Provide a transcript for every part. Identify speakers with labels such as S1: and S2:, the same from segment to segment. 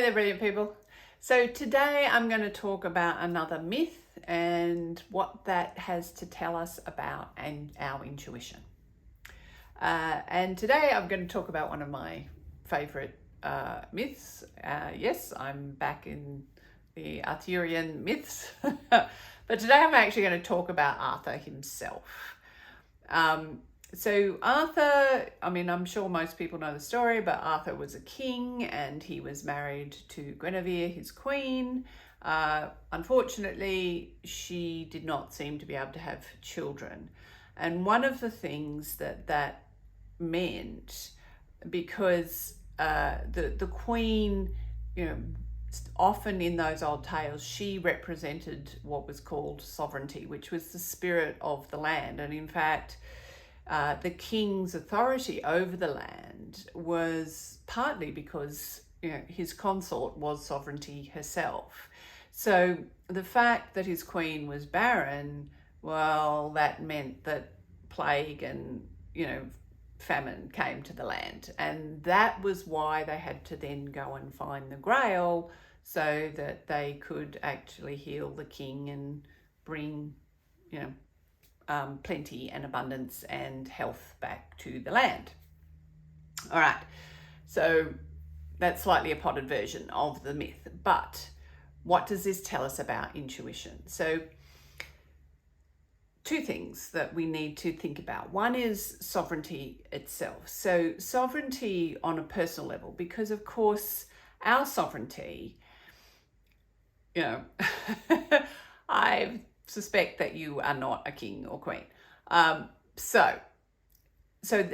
S1: Hey there, brilliant people. So today I'm going to talk about another myth and what that has to tell us about our intuition. And today I'm going to talk about one of my favorite myths. Yes, I'm back in the Arthurian myths, but today I'm actually going to talk about Arthur himself. So Arthur, I'm sure most people know the story, but Arthur was a king and he was married to Guinevere, his queen. Unfortunately, she did not seem to be able to have children. And one of the things that meant, because the queen, often in those old tales, she represented what was called sovereignty, which was the spirit of the land. And in fact, the king's authority over the land was partly because his consort was sovereignty herself. So the fact that his queen was barren, well, that meant that plague and famine came to the land, and that was why they had to then go and find the Grail so that they could actually heal the king and bring plenty and abundance and health back to the land. All right, so that's slightly a potted version of the myth, but what does this tell us about intuition? So two things that we need to think about. One is sovereignty itself. So sovereignty on a personal level, because of course our sovereignty, I suspect that you are not a king or queen. So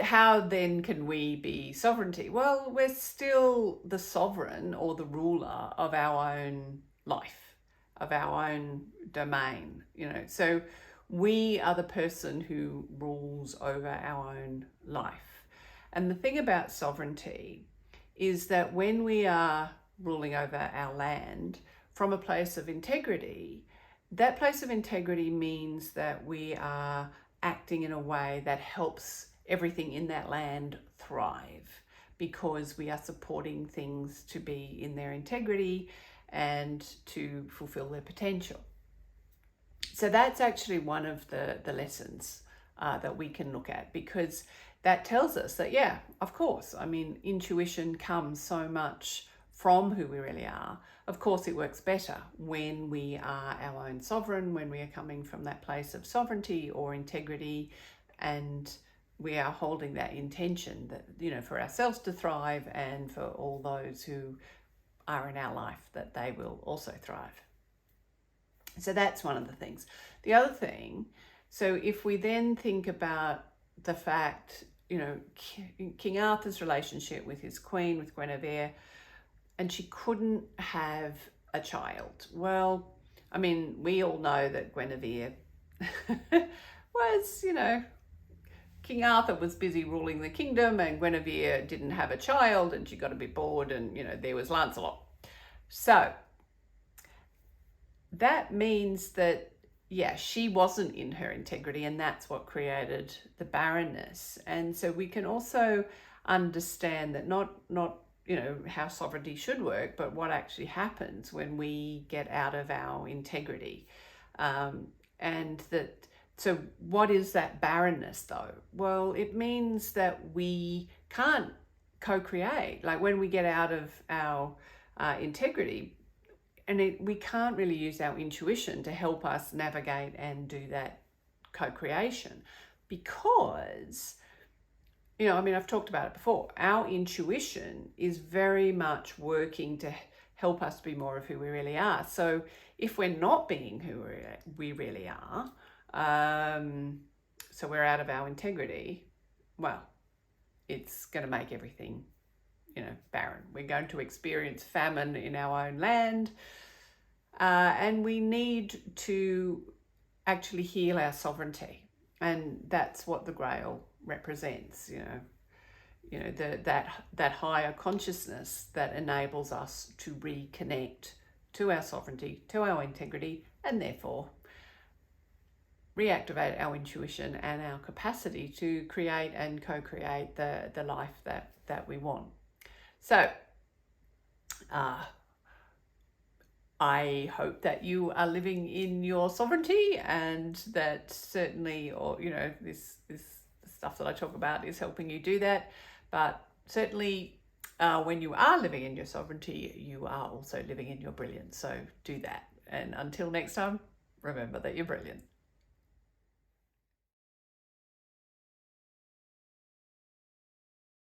S1: how then can we be sovereignty? Well, we're still the sovereign or the ruler of our own life, of our own domain, so we are the person who rules over our own life. And the thing about sovereignty is that when we are ruling over our land from a place of integrity, that place of integrity means that we are acting in a way that helps everything in that land thrive, because we are supporting things to be in their integrity and to fulfill their potential. So that's actually one of the lessons that we can look at, because that tells us that, yeah, of course, intuition comes so much from who we really are. Of course, it works better when we are our own sovereign, when we are coming from that place of sovereignty or integrity, and we are holding that intention that, for ourselves to thrive and for all those who are in our life, that they will also thrive. So that's one of the things. The other thing, so if we then think about the fact, King Arthur's relationship with his queen, with Guinevere, and she couldn't have a child. Well, we all know that Guinevere was, King Arthur was busy ruling the kingdom and Guinevere didn't have a child and she got a bit bored, and, there was Lancelot. So that means that, yeah, she wasn't in her integrity, and that's what created the barrenness. And so we can also understand that not how sovereignty should work, but what actually happens when we get out of our integrity. So what is that barrenness though? Well, it means that we can't co-create. Like when we get out of our integrity, and we can't really use our intuition to help us navigate and do that co-creation, because, I've talked about it before. Our intuition is very much working to help us be more of who we really are. So if we're not being who we really are, so we're out of our integrity, well, it's going to make everything barren. We're going to experience famine in our own land, and we need to actually heal our sovereignty, and that's what the Grail represents. That higher consciousness that enables us to reconnect to our sovereignty, to our integrity, and therefore reactivate our intuition and our capacity to create and co-create the life that we want. So I hope that you are living in your sovereignty, and that certainly, or this stuff that I talk about is helping you do that. But certainly, when you are living in your sovereignty, you are also living in your brilliance. So do that. And until next time, remember that you're brilliant.